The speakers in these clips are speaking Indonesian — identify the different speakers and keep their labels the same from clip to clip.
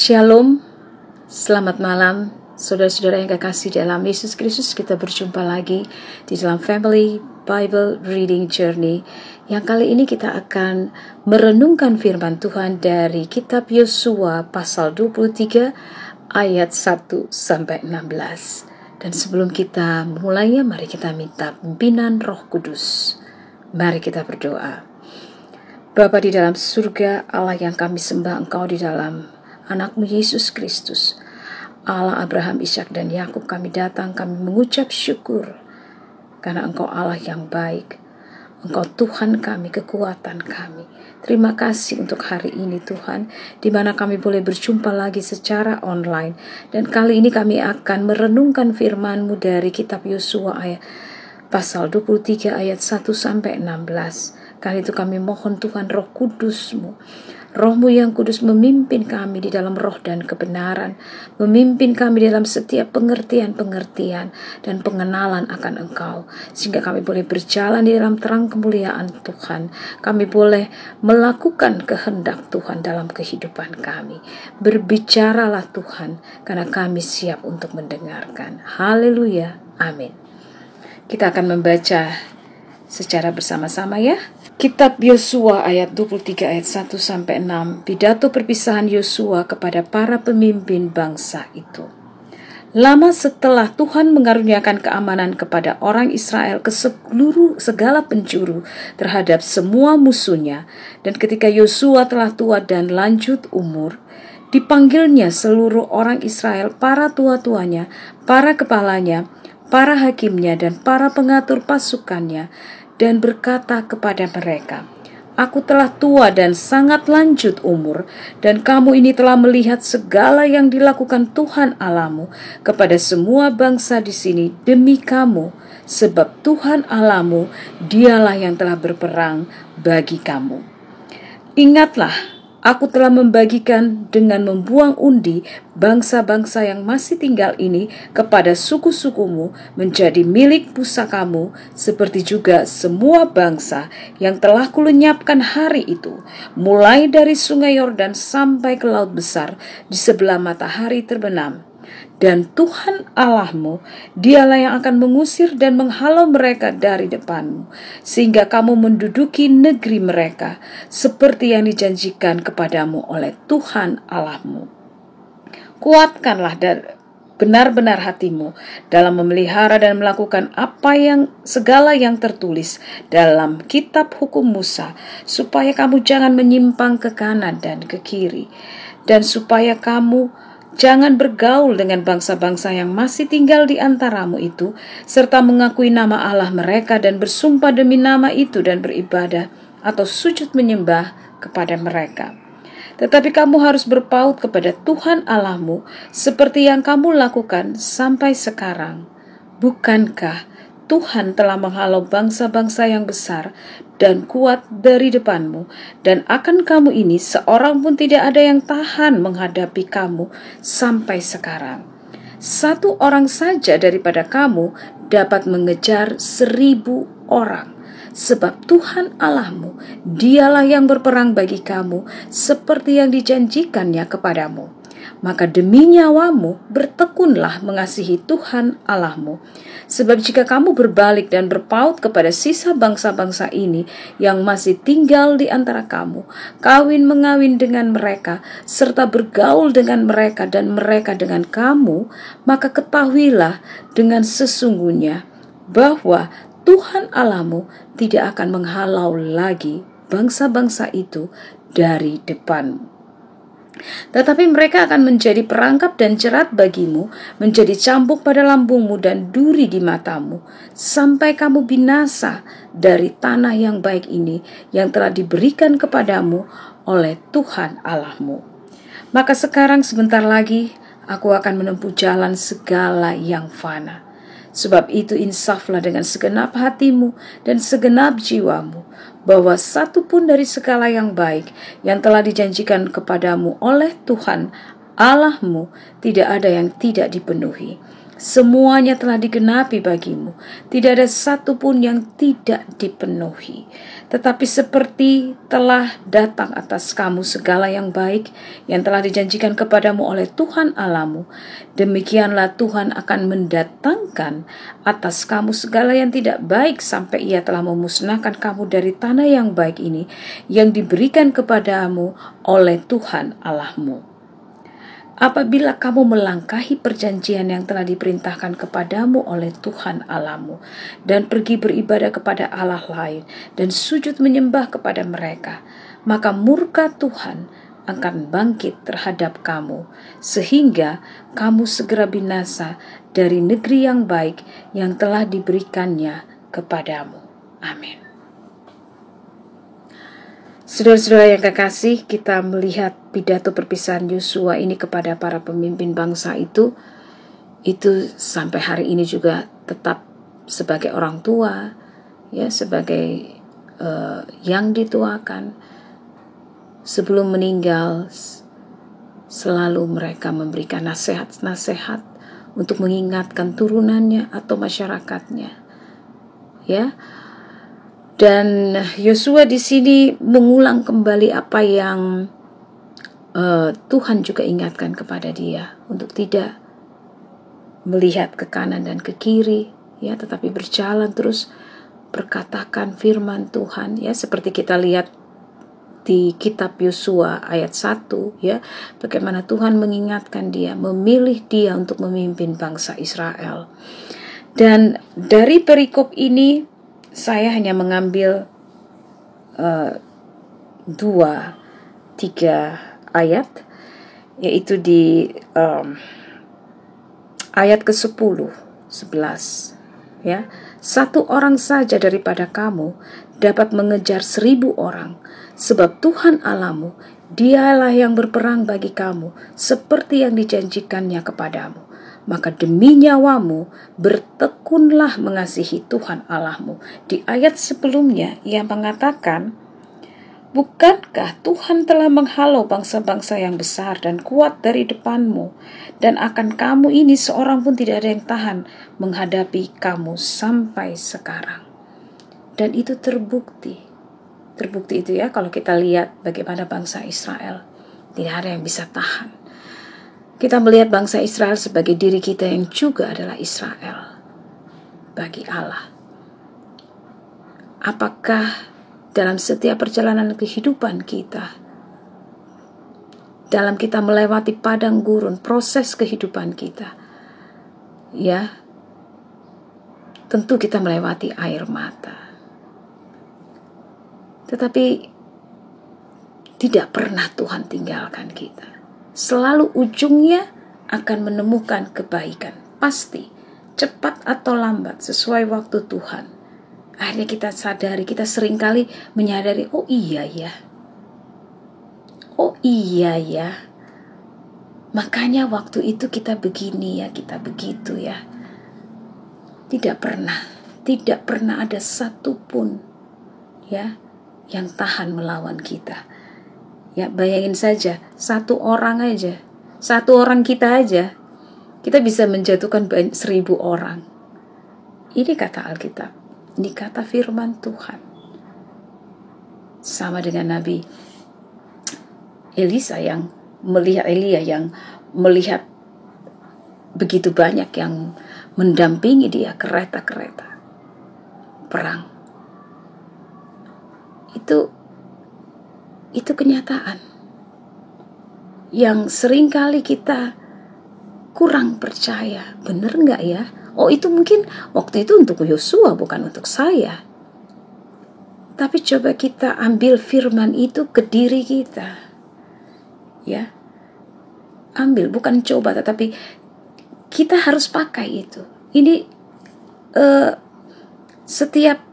Speaker 1: Shalom, selamat malam saudara-saudara yang kekasih dalam Yesus Kristus. Kita berjumpa lagi di dalam Family Bible Reading Journey, yang kali ini kita akan merenungkan firman Tuhan dari kitab Yosua pasal 23 ayat 1 sampai 16. Dan sebelum kita memulainya, mari kita minta pimpinan Roh Kudus. Mari kita berdoa. Bapa di dalam surga, Allah yang kami sembah, Engkau di dalam Anak-Mu Yesus Kristus, Allah Abraham, Ishak dan Yakub, kami datang, kami mengucap syukur karena Engkau Allah yang baik. Engkau Tuhan kami, kekuatan kami. Terima kasih untuk hari ini Tuhan, di mana kami boleh berjumpa lagi secara online. Dan kali ini kami akan merenungkan firman-Mu dari kitab Yosua ayat pasal 23 ayat 1 sampai 16. Kali itu kami mohon Tuhan Roh Kudus-Mu, Roh-Mu yang kudus memimpin kami di dalam roh dan kebenaran, memimpin kami dalam setiap pengertian-pengertian dan pengenalan akan Engkau, sehingga kami boleh berjalan di dalam terang kemuliaan Tuhan. Kami boleh melakukan kehendak Tuhan dalam kehidupan kami. Berbicaralah Tuhan, karena kami siap untuk mendengarkan. Haleluya, amin. Kita akan membaca secara bersama-sama ya. Kitab Yosua ayat 23 ayat 1 sampai 6. Pidato perpisahan Yosua kepada para pemimpin bangsa itu. Lama setelah Tuhan mengaruniakan keamanan kepada orang Israel ke segala penjuru terhadap semua musuhnya, dan ketika Yosua telah tua dan lanjut umur, dipanggilnya seluruh orang Israel, para tua-tuanya, para kepalanya, para hakimnya, dan para pengatur pasukannya, dan berkata kepada mereka, "Aku telah tua dan sangat lanjut umur, dan kamu ini telah melihat segala yang dilakukan Tuhan Allahmu kepada semua bangsa di sini demi kamu, sebab Tuhan Allahmu dialah yang telah berperang bagi kamu. Ingatlah, aku telah membagikan dengan membuang undi bangsa-bangsa yang masih tinggal ini kepada suku-sukumu menjadi milik pusakamu, seperti juga semua bangsa yang telah kulenyapkan hari itu, mulai dari sungai Yordan sampai ke laut besar di sebelah matahari terbenam. Dan Tuhan Allahmu, dialah yang akan mengusir dan menghalau mereka dari depanmu, sehingga kamu menduduki negeri mereka, seperti yang dijanjikan kepadamu oleh Tuhan Allahmu. Kuatkanlah benar-benar hatimu dalam memelihara dan melakukan segala yang tertulis dalam kitab hukum Musa, supaya kamu jangan menyimpang ke kanan dan ke kiri, dan supaya kamu jangan bergaul dengan bangsa-bangsa yang masih tinggal di antaramu itu, serta mengakui nama Allah mereka dan bersumpah demi nama itu dan beribadah atau sujud menyembah kepada mereka. Tetapi kamu harus berpaut kepada Tuhan Allahmu seperti yang kamu lakukan sampai sekarang. Bukankah Tuhan telah menghalau bangsa-bangsa yang besar dan kuat dari depanmu, dan akan kamu ini seorang pun tidak ada yang tahan menghadapi kamu sampai sekarang. 1 orang saja daripada kamu dapat mengejar 1000 orang, sebab Tuhan Allahmu dialah yang berperang bagi kamu seperti yang dijanjikannya kepadamu. Maka demi nyawamu bertekunlah mengasihi Tuhan Allahmu. Sebab jika kamu berbalik dan berpaut kepada sisa bangsa-bangsa ini yang masih tinggal di antara kamu, kawin-mengawin dengan mereka, serta bergaul dengan mereka dan mereka dengan kamu, maka ketahuilah dengan sesungguhnya bahwa Tuhan Allahmu tidak akan menghalau lagi bangsa-bangsa itu dari depanmu. Tetapi mereka akan menjadi perangkap dan jerat bagimu, menjadi cambuk pada lambungmu dan duri di matamu, sampai kamu binasa dari tanah yang baik ini yang telah diberikan kepadamu oleh Tuhan Allahmu. Maka sekarang sebentar lagi aku akan menempuh jalan segala yang fana. Sebab itu insaflah dengan segenap hatimu dan segenap jiwamu, bahwa satu pun dari segala yang baik yang telah dijanjikan kepadamu oleh Tuhan Allahmu tidak ada yang tidak dipenuhi. Semuanya telah digenapi bagimu. Tidak ada satu pun yang tidak dipenuhi. Tetapi seperti telah datang atas kamu segala yang baik yang telah dijanjikan kepadamu oleh Tuhan Allahmu, demikianlah Tuhan akan mendatangkan atas kamu segala yang tidak baik sampai Ia telah memusnahkan kamu dari tanah yang baik ini yang diberikan kepadamu oleh Tuhan Allahmu. Apabila kamu melangkahi perjanjian yang telah diperintahkan kepadamu oleh Tuhan Allahmu dan pergi beribadah kepada Allah lain dan sujud menyembah kepada mereka, maka murka Tuhan akan bangkit terhadap kamu sehingga kamu segera binasa dari negeri yang baik yang telah diberikannya kepadamu. Amin. Saudara-saudara yang kekasih, kita melihat pidato perpisahan Yosua ini kepada para pemimpin bangsa itu sampai hari ini juga tetap sebagai orang tua, ya, sebagai yang dituakan. Sebelum meninggal, selalu mereka memberikan nasihat-nasihat untuk mengingatkan turunannya atau masyarakatnya, ya. Dan Yosua di sini mengulang kembali apa yang Tuhan juga ingatkan kepada dia untuk tidak melihat ke kanan dan ke kiri, ya, tetapi berjalan terus perkatakan firman Tuhan, ya, seperti kita lihat di kitab Yosua ayat 1, ya, bagaimana Tuhan mengingatkan dia, memilih dia untuk memimpin bangsa Israel. Dan dari perikop ini saya hanya mengambil 2-3 ayat, yaitu di ayat ke-10, 11, ya. 1 orang saja daripada kamu dapat mengejar 1000 orang, sebab Tuhan Allahmu, Dialah yang berperang bagi kamu, seperti yang dijanjikannya kepadamu. Maka demi nyawamu, bertekunlah mengasihi Tuhan Allahmu. Di ayat sebelumnya, ia mengatakan, bukankah Tuhan telah menghalau bangsa-bangsa yang besar dan kuat dari depanmu, dan akan kamu ini seorang pun tidak ada yang tahan menghadapi kamu sampai sekarang. Dan itu terbukti itu, ya, kalau kita lihat bagaimana bangsa Israel, tidak ada yang bisa tahan. Kita melihat bangsa Israel sebagai diri kita yang juga adalah Israel bagi Allah. Apakah dalam setiap perjalanan kehidupan kita, dalam kita melewati padang gurun, proses kehidupan kita, ya, tentu kita melewati air mata. Tetapi tidak pernah Tuhan tinggalkan kita. Selalu ujungnya akan menemukan kebaikan. Pasti, cepat atau lambat, sesuai waktu Tuhan. Akhirnya kita sadari, kita seringkali menyadari, oh iya ya. Makanya waktu itu kita begini ya, kita begitu ya. Tidak pernah ada satupun, ya, yang tahan melawan kita. Ya, bayangin saja, 1 orang aja, 1 orang kita aja, kita bisa menjatuhkan 1000 orang. Ini kata Alkitab, ini kata firman Tuhan. Sama dengan Nabi Elia yang melihat begitu banyak yang mendampingi dia, kereta-kereta perang. Itu kenyataan yang seringkali kita kurang percaya. Benar nggak ya? Oh, itu mungkin waktu itu untuk Yosua, bukan untuk saya. Tapi coba kita ambil firman itu ke diri kita, ya. Ambil, bukan coba, tetapi kita harus pakai itu. Ini setiap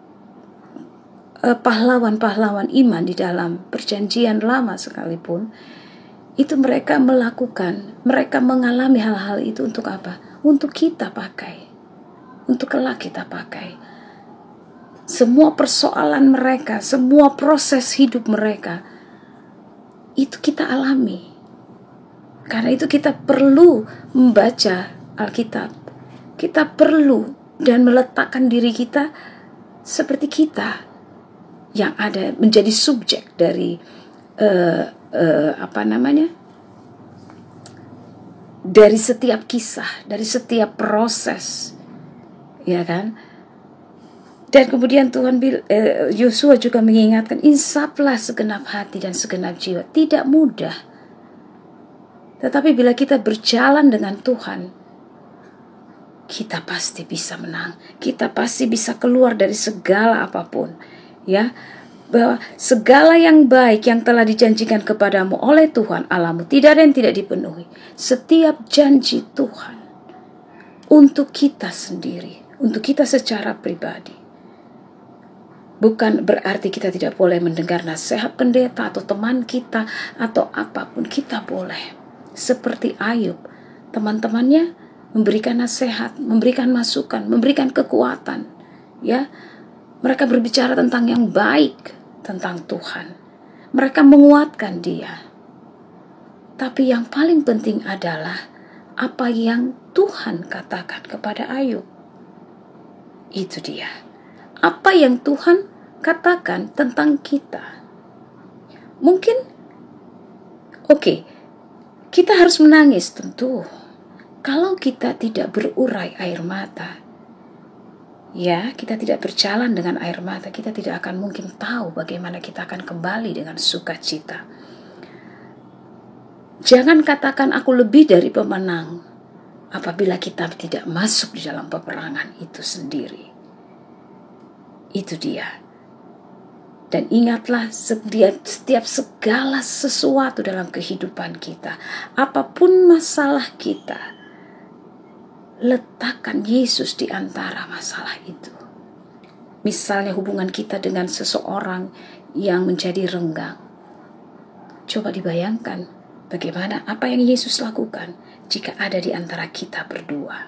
Speaker 1: pahlawan-pahlawan iman di dalam perjanjian lama sekalipun, itu mereka mengalami hal-hal itu untuk apa? Untuk kita pakai, untuk kelak kita pakai. Semua persoalan mereka, semua proses hidup mereka, itu kita alami. Karena itu kita perlu membaca Alkitab, Kita perlu dan meletakkan diri kita seperti kita yang ada menjadi subjek dari dari setiap kisah, dari setiap proses, ya kan? Dan kemudian Yosua juga mengingatkan, insaplah segenap hati dan segenap jiwa. Tidak mudah. Tetapi bila kita berjalan dengan Tuhan, kita pasti bisa menang. Kita pasti bisa keluar dari segala apapun. Ya, bahwa segala yang baik yang telah dijanjikan kepadamu oleh Tuhan Allahmu, tidak ada yang tidak dipenuhi. Setiap janji Tuhan untuk kita sendiri, untuk kita secara pribadi. Bukan berarti kita tidak boleh mendengar nasihat pendeta atau teman kita atau apapun. Kita boleh. Seperti Ayub, teman-temannya memberikan nasihat, memberikan masukan, memberikan kekuatan. Ya, mereka berbicara tentang yang baik, tentang Tuhan. Mereka menguatkan dia. Tapi yang paling penting adalah apa yang Tuhan katakan kepada Ayub. Itu dia. Apa yang Tuhan katakan tentang kita. Mungkin kita harus menangis tentu. Kalau kita tidak berurai air mata, ya, kita tidak berjalan dengan air mata, kita tidak akan mungkin tahu bagaimana kita akan kembali dengan sukacita. Jangan katakan aku lebih dari pemenang apabila kita tidak masuk di dalam peperangan itu sendiri. Itu dia. Dan ingatlah, setiap segala sesuatu dalam kehidupan kita, apapun masalah kita, letakkan Yesus di antara masalah itu. Misalnya hubungan kita dengan seseorang yang menjadi renggang. Coba dibayangkan bagaimana apa yang Yesus lakukan jika ada di antara kita berdua.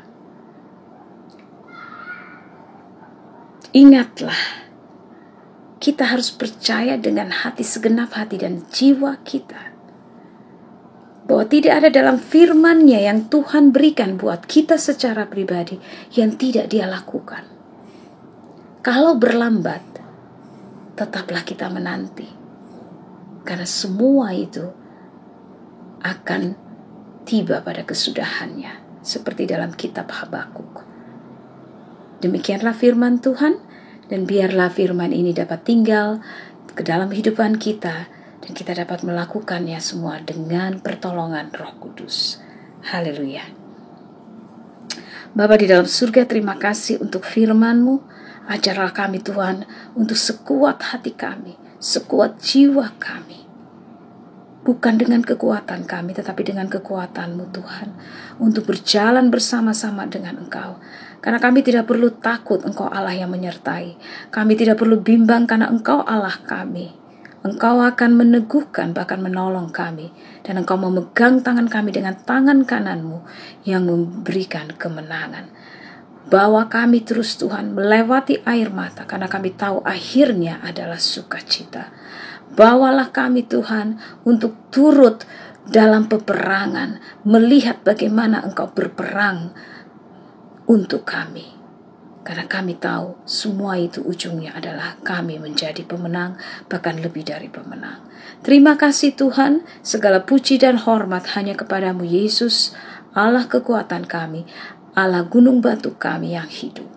Speaker 1: Ingatlah, kita harus percaya dengan hati, segenap hati dan jiwa kita, bahwa tidak ada dalam firman-Nya yang Tuhan berikan buat kita secara pribadi yang tidak Dia lakukan. Kalau berlambat, tetaplah kita menanti, karena semua itu akan tiba pada kesudahannya, seperti dalam kitab Habakuk. Demikianlah firman Tuhan. Dan biarlah firman ini dapat tinggal ke dalam kehidupan kita, dan kita dapat melakukannya semua dengan pertolongan Roh Kudus. Haleluya. Bapa di dalam surga, terima kasih untuk firman-Mu. Ajarlah kami Tuhan untuk sekuat hati kami, sekuat jiwa kami. Bukan dengan kekuatan kami, tetapi dengan kekuatan-Mu Tuhan, untuk berjalan bersama-sama dengan Engkau. Karena kami tidak perlu takut, Engkau Allah yang menyertai. Kami tidak perlu bimbang karena Engkau Allah kami. Engkau akan meneguhkan, bahkan menolong kami. Dan Engkau memegang tangan kami dengan tangan kanan-Mu yang memberikan kemenangan. Bawa kami terus Tuhan melewati air mata, karena kami tahu akhirnya adalah sukacita. Bawalah kami Tuhan untuk turut dalam peperangan, melihat bagaimana Engkau berperang untuk kami. Karena kami tahu semua itu ujungnya adalah kami menjadi pemenang, bahkan lebih dari pemenang. Terima kasih Tuhan, segala puji dan hormat hanya kepadamu Yesus, Allah kekuatan kami, Allah gunung batu kami yang hidup.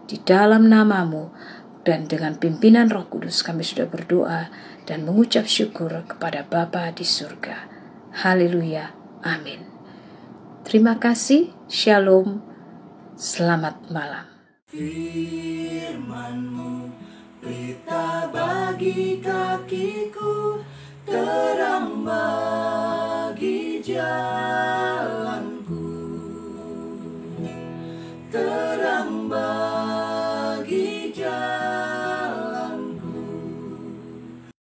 Speaker 1: Di dalam nama-Mu dan dengan pimpinan Roh Kudus kami sudah berdoa dan mengucap syukur kepada Bapa di surga. Haleluya, amin. Terima kasih, shalom. Selamat malam.
Speaker 2: Firman-Mu, pelita bagi kakiku, terang